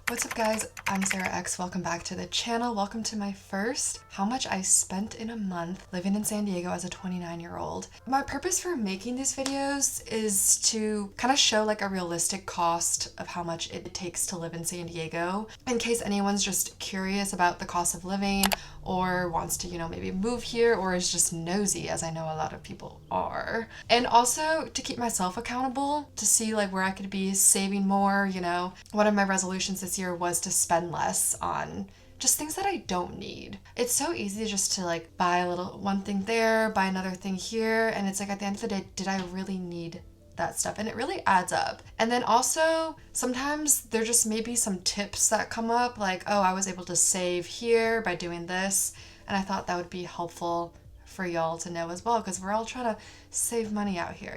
What's up guys, I'm Sarah X. Welcome back to the channel. Welcome to my first how much I spent in a month living in San Diego as a 29-year-old. My purpose for making these videos is to kind of show like a realistic cost of how much it takes to live in San Diego in case anyone's just curious about the cost of living or wants to, maybe move here or is just nosy, as I know a lot of people are. And also to keep myself accountable to see like where I could be saving more. One of my resolutions this year was to spend less on just things that I don't need. It's so easy just to like buy a little one thing there, buy another thing here, and it's like at the end of the day, did I really need that stuff? And it really adds up. And then also sometimes there just may be some tips that come up like, oh, I was able to save here by doing this, and I thought that would be helpful for y'all to know as well, because we're all trying to save money out here,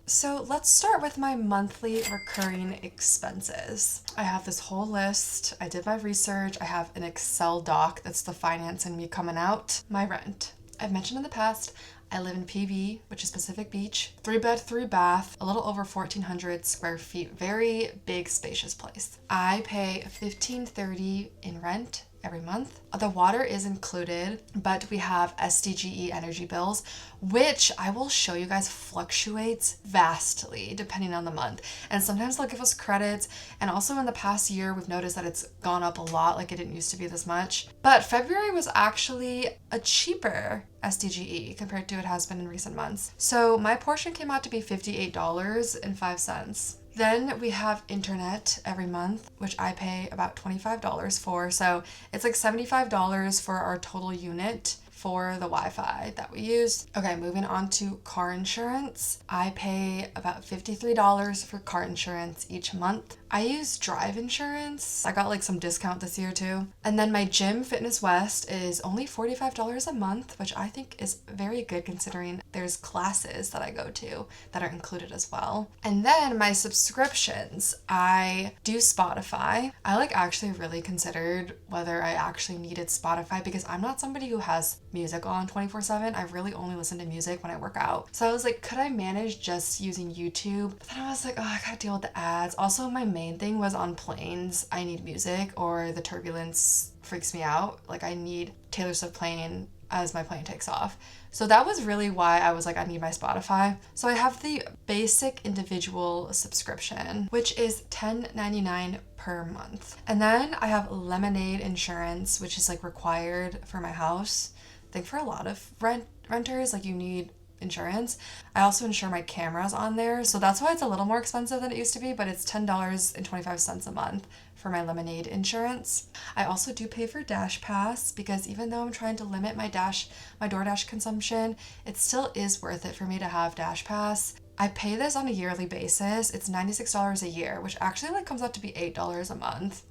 So let's start with my monthly recurring expenses. I have this whole list. I did my research. I have an Excel doc that's the finance and me coming out. My rent. I've mentioned in the past, I live in PV, which is Pacific Beach, 3-bed, 3-bath, a little over 1,400 square feet, very big, spacious place. I pay $1,530 in rent every month. The water is included, but we have SDGE energy bills, which I will show you guys fluctuates vastly depending on the month. And sometimes they'll give us credits. And also in the past year, we've noticed that it's gone up a lot, like it didn't used to be this much. But February was actually a cheaper SDGE compared to it has been in recent months. So my portion came out to be $58.05. Then we have internet every month, which I pay about $25 for. So it's like $75 for our total unit for the Wi-Fi that we use. Okay, moving on to car insurance. I pay about $53 for car insurance each month. I use drive insurance. I got like some discount this year too. And then my gym, Fitness West, is only $45 a month, which I think is very good considering there's classes that I go to that are included as well. And then my subscriptions. I do Spotify. I actually really considered whether I actually needed Spotify because I'm not somebody who has music on 24/7. I really only listen to music when I work out. So I was like, could I manage just using YouTube? But then I was like, oh, I gotta deal with the ads. Also, my main thing was on planes. I need music or the turbulence freaks me out. Like I need Taylor Swift playing as my plane takes off. So that was really why I was like, I need my Spotify. So I have the basic individual subscription, which is $10.99 per month. And then I have Lemonade insurance, which is like required for my house. I think for a lot of renters, like you need insurance. I also insure my cameras on there, so that's why it's a little more expensive than it used to be, but it's $10.25 a month for my Lemonade insurance. I also do pay for Dash Pass because even though I'm trying to limit my DoorDash consumption, it still is worth it for me to have Dash Pass. I pay this on a yearly basis. It's $96 a year, which actually comes out to be $8 a month.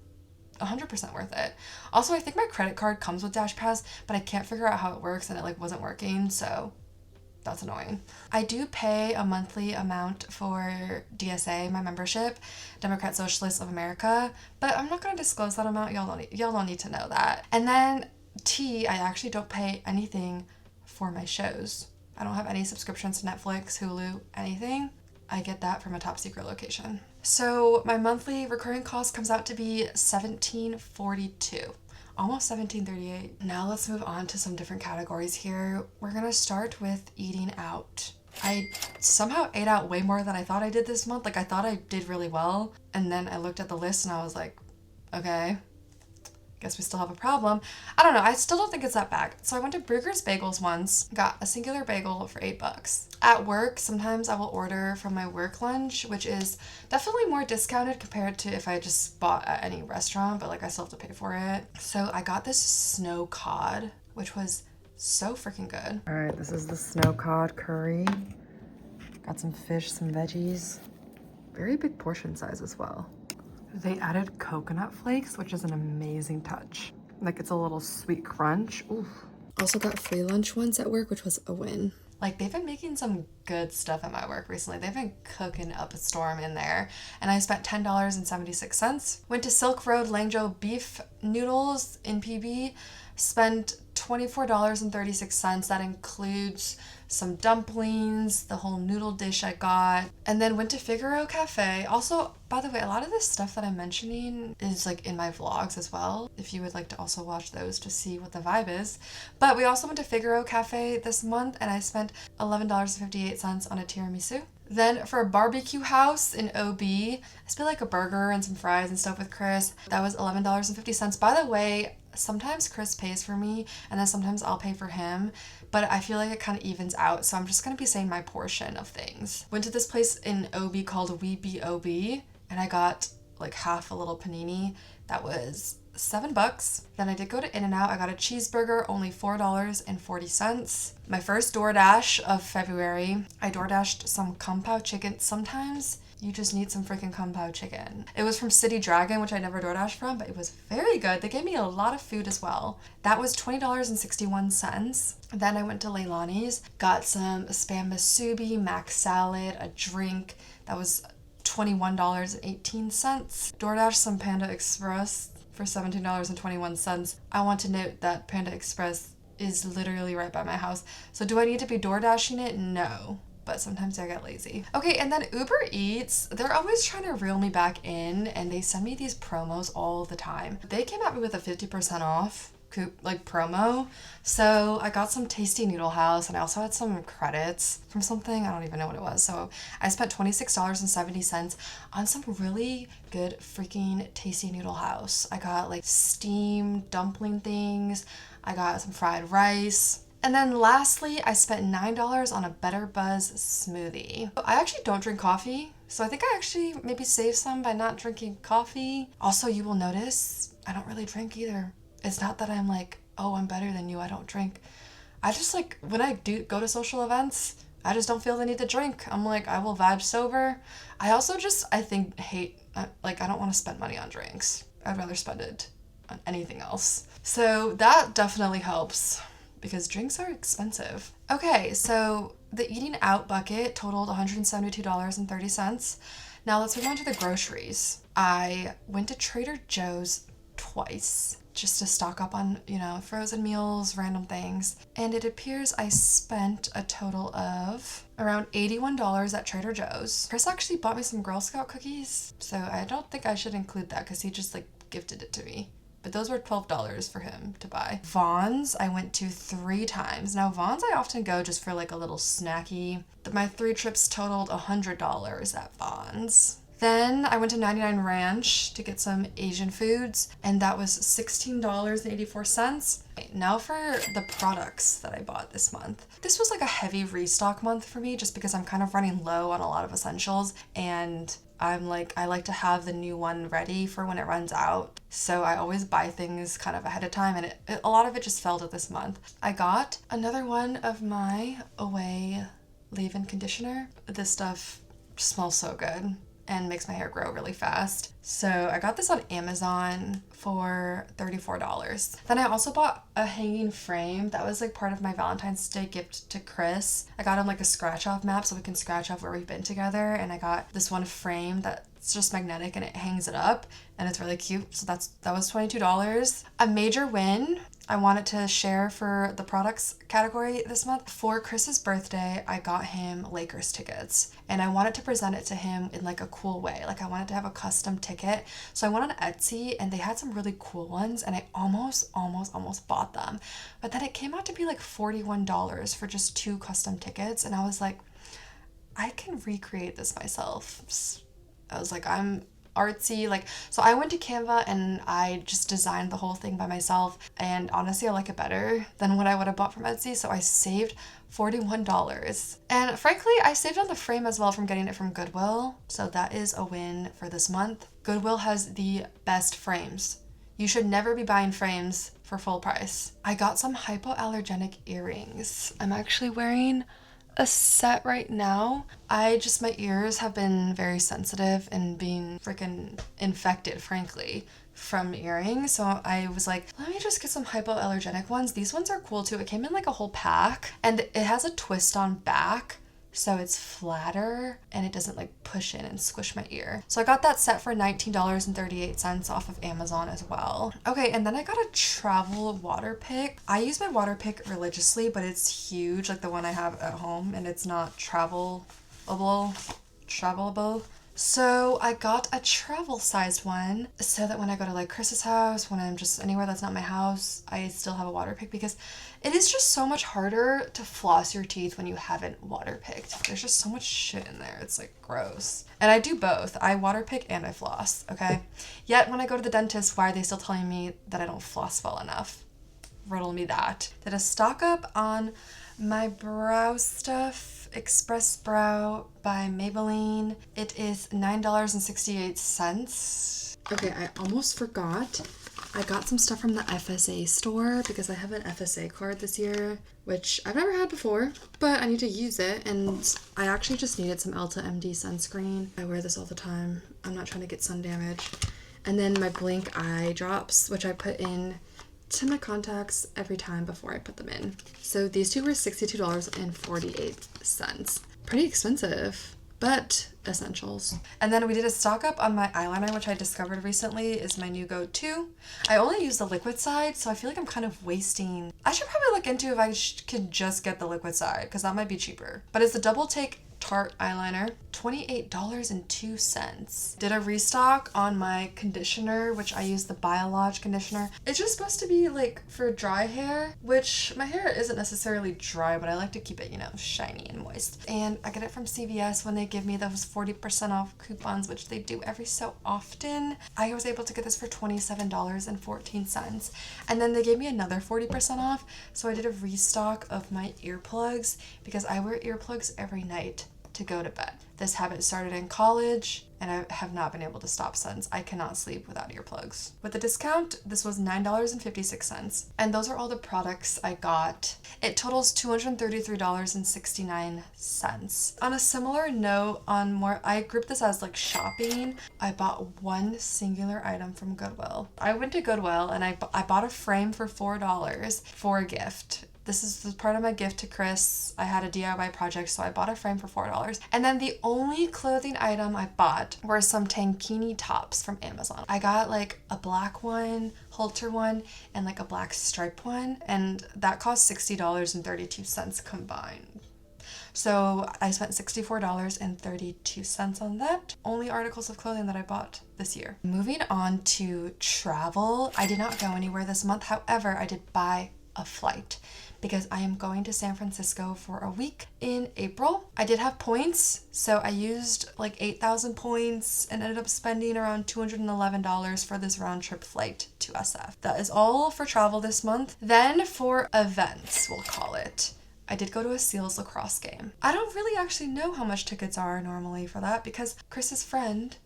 100% worth it. Also, I think my credit card comes with Dash Pass, but I can't figure out how it works and it wasn't working, so that's annoying. I do pay a monthly amount for DSA, my membership, Democrat Socialists of America, but I'm not going to disclose that amount. Y'all don't need to know that. And then I actually don't pay anything for my shows. I don't have any subscriptions to Netflix, Hulu, anything. I get that from a top secret location. So my monthly recurring cost comes out to be $1,742. Almost $1,738. Now let's move on to some different categories here. We're gonna start with eating out. I somehow ate out way more than I thought I did this month. I thought I did really well. And then I looked at the list and I was like, okay, guess we still have a problem. I don't know. I still don't think it's that bad. So I went to Brugger's Bagels once, got a singular bagel for $8. At work, sometimes I will order from my work lunch, which is definitely more discounted compared to if I just bought at any restaurant, but I still have to pay for it. So I got this snow cod, which was so freaking good. All right, this is the snow cod curry. Got some fish, some veggies. Very big portion size as well. They added coconut flakes, which is an amazing touch. It's a little sweet crunch. Ooh. Also got free lunch once at work, which was a win. They've been making some good stuff at my work recently. They've been cooking up a storm in there. And I spent $10.76. Went to Silk Road Langzhou beef noodles in PB. Spent $24.36. That includes some dumplings, the whole noodle dish I got, and then went to Figaro Cafe. Also, by the way, a lot of this stuff that I'm mentioning is like in my vlogs as well, if you would like to also watch those to see what the vibe is. But we also went to Figaro Cafe this month, and I spent $11.58 on a tiramisu. Then for a barbecue house in OB, I spent like a burger and some fries and stuff with Chris. That was $11.50. By the way, sometimes Chris pays for me and then sometimes I'll pay for him, but I feel like it kind of evens out, so I'm just going to be saying my portion of things. Went to this place in OB called We Be OB, and I got like half a little panini. That was $7. Then I did go to In-N-Out. I got a cheeseburger, only $4.40. My first DoorDash of February. I DoorDashed some Kung Pao chicken. Sometimes you just need some freaking Kung Pao chicken. It was from City Dragon, which I never DoorDashed from, but it was very good. They gave me a lot of food as well. That was $20.61. Then I went to Leilani's, got some Spam musubi, mac salad, a drink. That was $21.18. DoorDash some Panda Express for $17.21. I want to note that Panda Express is literally right by my house. So do I need to be DoorDashing it? No. But sometimes I get lazy. Okay, and then Uber Eats, they're always trying to reel me back in, and they send me these promos all the time. They came at me with a 50% off like promo. So I got some Tasty Noodle House, and I also had some credits from something. I don't even know what it was. So I spent $26.70 on some really good freaking Tasty Noodle House. I got like steamed dumpling things. I got some fried rice. And then lastly, I spent $9 on a Better Buzz smoothie. I actually don't drink coffee, so I think I actually maybe saved some by not drinking coffee. Also, you will notice I don't really drink either. It's not that I'm like, oh, I'm better than you, I don't drink. I just like, when I do go to social events, I just don't feel the need to drink. I'm like, I will vibe sober. I also just, I think, I don't want to spend money on drinks. I'd rather spend it on anything else. So that definitely helps, because drinks are expensive. Okay, so the eating out bucket totaled $172.30. Now let's move on to the groceries. I went to Trader Joe's twice just to stock up on, frozen meals, random things. And it appears I spent a total of around $81 at Trader Joe's. Chris actually bought me some Girl Scout cookies, so I don't think I should include that because he just gifted it to me. But those were $12 for him to buy. Vons, I went to 3 times. Now, Vons, I often go just for a little snacky. My 3 trips totaled $100 at Vons. Then I went to 99 Ranch to get some Asian foods, and that was $16.84. Now for the products that I bought this month. This was a heavy restock month for me just because I'm kind of running low on a lot of essentials, and I like to have the new one ready for when it runs out. So I always buy things kind of ahead of time, and a lot of it just fell to this month. I got another one of my Away leave-in conditioner. This stuff smells so good and makes my hair grow really fast. So I got this on Amazon for $34. Then I also bought a hanging frame that was part of my Valentine's Day gift to Chris. I got him a scratch off map so we can scratch off where we've been together, and I got this one frame that's just magnetic and it hangs it up and it's really cute. So that was $22. A major win I wanted to share for the products category this month. For Chris's birthday, I got him Lakers tickets, and I wanted to present it to him in a cool way. I wanted to have a custom ticket. So I went on Etsy, and they had some really cool ones, and I almost bought them. But then it came out to be $41 for just 2 custom tickets, and I was like, I can recreate this myself. I was like, I'm artsy. So I went to Canva and I just designed the whole thing by myself, and honestly I like it better than what I would have bought from Etsy, so I saved $41. And frankly, I saved on the frame as well from getting it from Goodwill, so that is a win for this month. Goodwill has the best frames. You should never be buying frames for full price. I got some hypoallergenic earrings. I'm actually wearing a set right now. My ears have been very sensitive and being freaking infected, frankly, from earrings. So I was like, let me just get some hypoallergenic ones. These ones are cool too. It came in a whole pack, and it has a twist on back. so it's flatter and it doesn't like push in and squish my ear. So I got that set for $19.38 off of Amazon as well. Okay, and then I got a travel water pick. I use my water pick religiously, but it's huge, like the one I have at home, and it's not travelable. So I got a travel sized one so that when I go to like Chris's house, when I'm just anywhere that's not my house, I still have a water pick, because it is just so much harder to floss your teeth when you haven't water picked. There's just so much shit in there. It's like gross. And I do both. I water pick and I floss, okay? Yet when I go to the dentist, why are they still telling me that I don't floss well enough? Riddle me that. Did a stock up on my brow stuff. Express Brow by Maybelline. It is $9.68. Okay, I almost forgot. I got some stuff from the FSA store because I have an FSA card this year, which I've never had before, but I need to use it, and I actually just needed some Elta MD sunscreen. I wear this all the time. I'm not trying to get sun damage. And then my Blink eye drops, which I put in to my contacts every time before I put them in. So these two were $62.48. Pretty expensive, but essentials. And then we did a stock up on my eyeliner, which I discovered recently is my new go-to. I only use the liquid side, so I feel like I'm kind of wasting. I should probably look into if I can just get the liquid side, because that might be cheaper. But it's a double take Tarte eyeliner, $28.02. Did a restock on my conditioner, which I use the Biolage conditioner. It's just supposed to be like for dry hair, which my hair isn't necessarily dry, but I like to keep it, you know, shiny and moist. And I get it from CVS when they give me those 40% off coupons, which they do every so often. I was able to get this for $27.14. And then they gave me another 40% off. So I did a restock of my earplugs because I wear earplugs every night to go to bed. This habit started in college and I have not been able to stop since. I cannot sleep without earplugs. With the discount, this was $9.56. And those are all the products I got. It totals $233.69. On a similar note, I grouped this as like shopping. I bought one singular item from Goodwill. I went to Goodwill and I bought a frame for $4 for a gift. This is part of my gift to Chris. I had a DIY project, so I bought a frame for $4. And then the only clothing item I bought were some tankini tops from Amazon. I got like a black one, halter one, and like a black stripe one. And that cost $60.32 combined. So I spent $64.32 on that. Only articles of clothing that I bought this year. Moving on to travel. I did not go anywhere this month. However, I did buy a flight because I am going to San Francisco for a week in April. I did have points, so I used like 8,000 points and ended up spending around $211 for this round trip flight to SF. That is all for travel this month. Then for events, we'll call it. I did go to a Seals lacrosse game. I don't really actually know how much tickets are normally for that because Chris's friend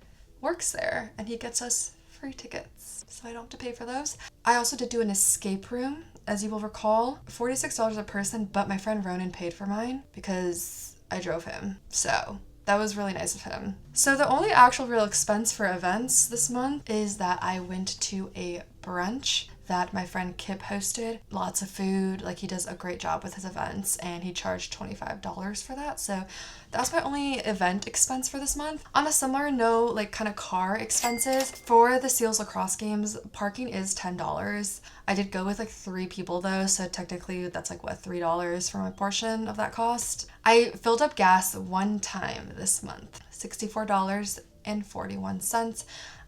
works there and he gets us free tickets, so I don't have to pay for those. I also did do an escape room, as you will recall, $46 a person, but my friend Ronan paid for mine because I drove him, so that was really nice of him. So the only actual real expense for events this month is that I went to a brunch that my friend Kip hosted. Lots of food, like he does a great job with his events and he charged $25 for that. So that's my only event expense for this month. On a similar note, like kind of car expenses, for the Seals lacrosse games, parking is $10. I did go with like 3 people though, so technically that's like what, $3 for my portion of that cost. I filled up gas one time this month, $64.41.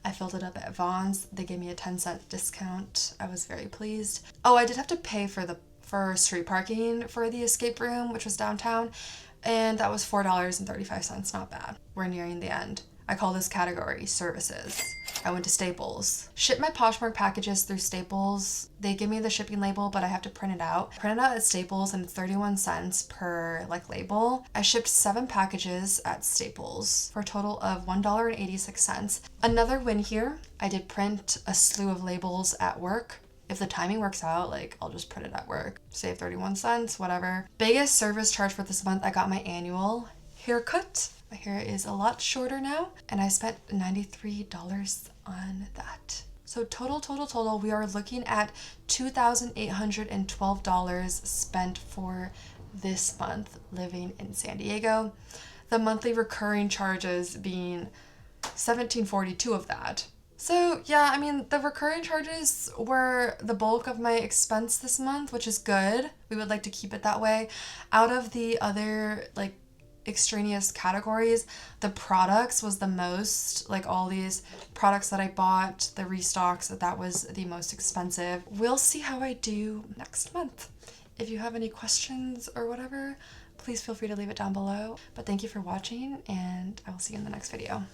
I filled it up at Vaughn's. They gave me a 10-cent discount. I was very pleased. Oh, I did have to pay for street parking for the escape room, which was downtown, and that was $4.35. Not bad. We're nearing the end. I call this category services. I went to Staples. Shipped my Poshmark packages through Staples. They give me the shipping label, but I have to print it out. Print it out at Staples and it's 31 cents per like label. I shipped 7 packages at Staples for a total of $1.86. Another win here. I did print a slew of labels at work. If the timing works out, like I'll just print it at work. Save 31 cents, whatever. Biggest service charge for this month, I got my annual haircut. My hair is a lot shorter now, and I spent $93 on that. So total, we are looking at $2,812 spent for this month living in San Diego. The monthly recurring charges being $17.42 of that. So yeah, I mean, the recurring charges were the bulk of my expense this month, which is good. We would like to keep it that way. Out of the other like extraneous categories, the products was the most, like all these products that I bought, the restocks, that was the most expensive. We'll see how I do next month. If you have any questions or whatever, please feel free to leave it down below. But thank you for watching, and I will see you in the next video.